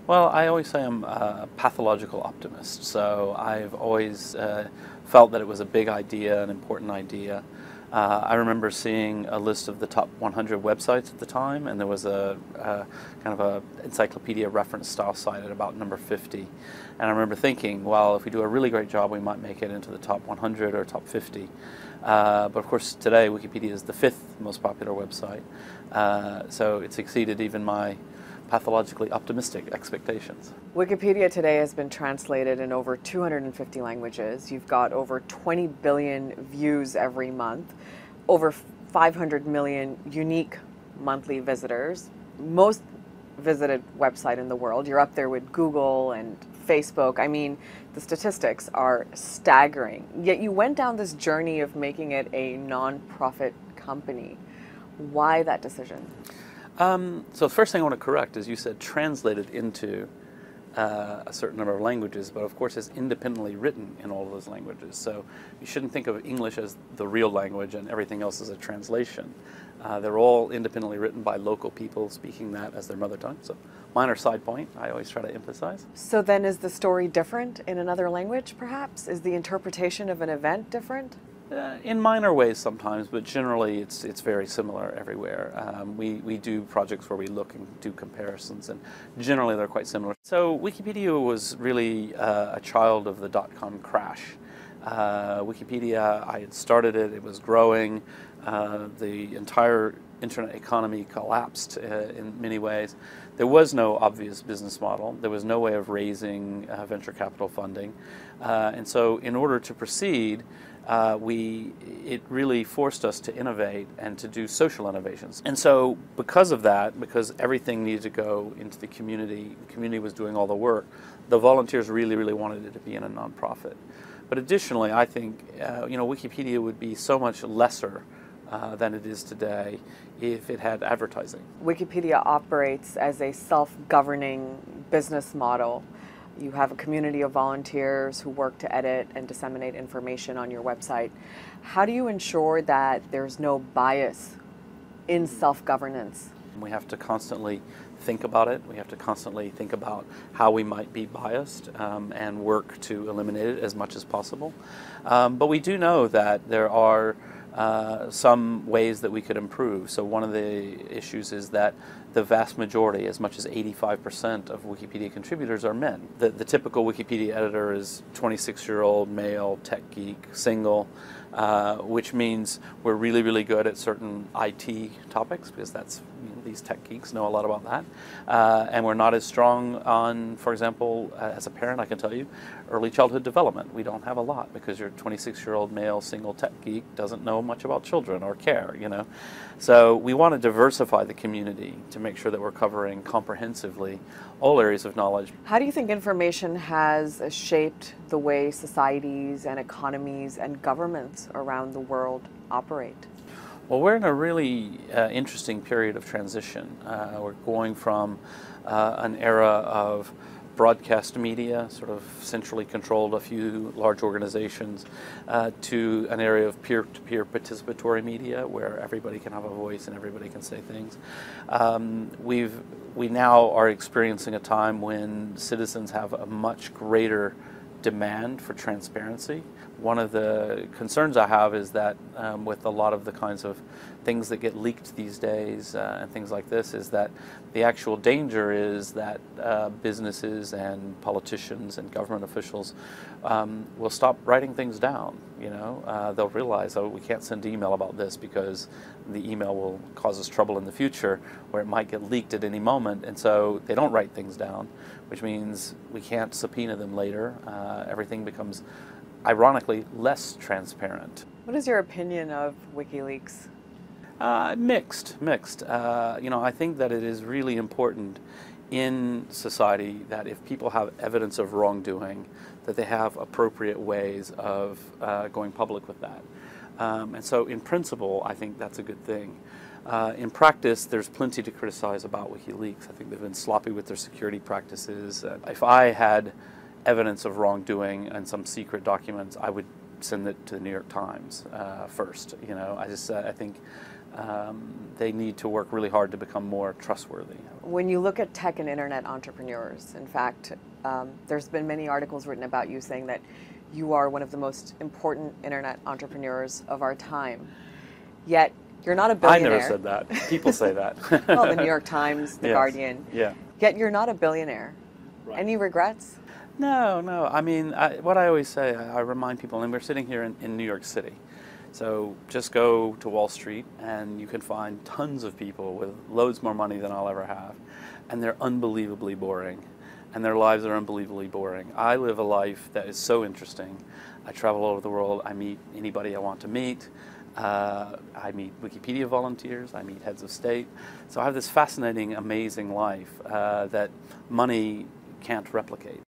Well, I always say I'm a pathological optimist, so I've always felt that it was a big idea, an important idea. I remember seeing a list of the top 100 websites at the time, and there was a kind of a encyclopedia reference style site at about number 50. And I remember thinking, well, if we do a really great job, we might make it into the top 100 or top 50. But of course, today Wikipedia is the 5th most popular website, so it's exceeded even my pathologically optimistic expectations. Wikipedia today has been translated in over 250 languages. You've got over 20 billion views every month, over 500 million unique monthly visitors, most visited website in the world. You're up there with Google and Facebook. I mean, the statistics are staggering. Yet you went down this journey of making it a non-profit company. Why that decision? So the first thing I want to correct is you said translated into a certain number of languages, but of course it's independently written in all of those languages. So you shouldn't think of English as the real language and everything else as a translation. They're all independently written by local people speaking that as their mother tongue. So minor side point, I always try to emphasize. So then is the story different in another language, perhaps? Is the interpretation of an event different? In minor ways sometimes, but generally it's very similar everywhere. We do projects where we look and do comparisons, and generally they're quite similar. So Wikipedia was really a child of the dot-com crash. Wikipedia, I had started it, it was growing, the entire internet economy collapsed in many ways. There was no obvious business model. There was no way of raising venture capital funding. And so in order to proceed, it really forced us to innovate and to do social innovations. And so because of that, because everything needed to go into the community was doing all the work, the volunteers really, really wanted it to be in a nonprofit. But additionally, I think Wikipedia would be so much lesser than it is today if it had advertising. Wikipedia operates as a self-governing business model. You have a community of volunteers who work to edit and disseminate information on your website. How do you ensure that there's no bias in self-governance? We have to constantly think about it. We have to constantly think about how we might be biased and work to eliminate it as much as possible. But we do know that there are some ways that we could improve. So one of the issues is that the vast majority, as much as 85% of Wikipedia contributors are men. The typical Wikipedia editor is 26-year-old male, tech geek, single, which means we're really, really good at certain IT topics because that's, these tech geeks know a lot about that. And we're not as strong on, for example, as a parent, I can tell you, early childhood development. We don't have a lot because your 26-year-old male, single tech geek doesn't know much about children or care, So we want to diversify the community to make sure that we're covering comprehensively all areas of knowledge. How do you think information has shaped the way societies and economies and governments around the world operate? Well, we're in a really interesting period of transition. We're going from an era of broadcast media, sort of centrally controlled, a few large organizations, to an area of peer-to-peer participatory media where everybody can have a voice and everybody can say things. We now are experiencing a time when citizens have a much greater demand for transparency. One of the concerns I have is that with a lot of the kinds of things that get leaked these days and things like this, is that the actual danger is that businesses and politicians and government officials will stop writing things down. They'll realize, oh, we can't send email about this because the email will cause us trouble in the future, where it might get leaked at any moment, and so they don't write things down, which means we can't subpoena them later. Everything becomes, ironically, less transparent. What is your opinion of WikiLeaks? Mixed. I think that it is really important in society that if people have evidence of wrongdoing, that they have appropriate ways of going public with that. And so in principle, I think that's a good thing. In practice, there's plenty to criticize about WikiLeaks. I think they've been sloppy with their security practices. If I had evidence of wrongdoing and some secret documents, I would send it to the New York Times first. I think they need to work really hard to become more trustworthy. When you look at tech and internet entrepreneurs, in fact, there's been many articles written about you saying that you are one of the most important internet entrepreneurs of our time. Yet, you're not a billionaire. I never said that. People say that. Well, the New York Times, the Yes. Guardian. Yeah. Yet, you're not a billionaire. Right. Any regrets? No, no. I mean, what I always say, I remind people, and we're sitting here in New York City. So just go to Wall Street and you can find tons of people with loads more money than I'll ever have. And they're unbelievably boring. And their lives are unbelievably boring. I live a life that is so interesting. I travel all over the world. I meet anybody I want to meet. I meet Wikipedia volunteers. I meet heads of state. So I have this fascinating, amazing life that money can't replicate.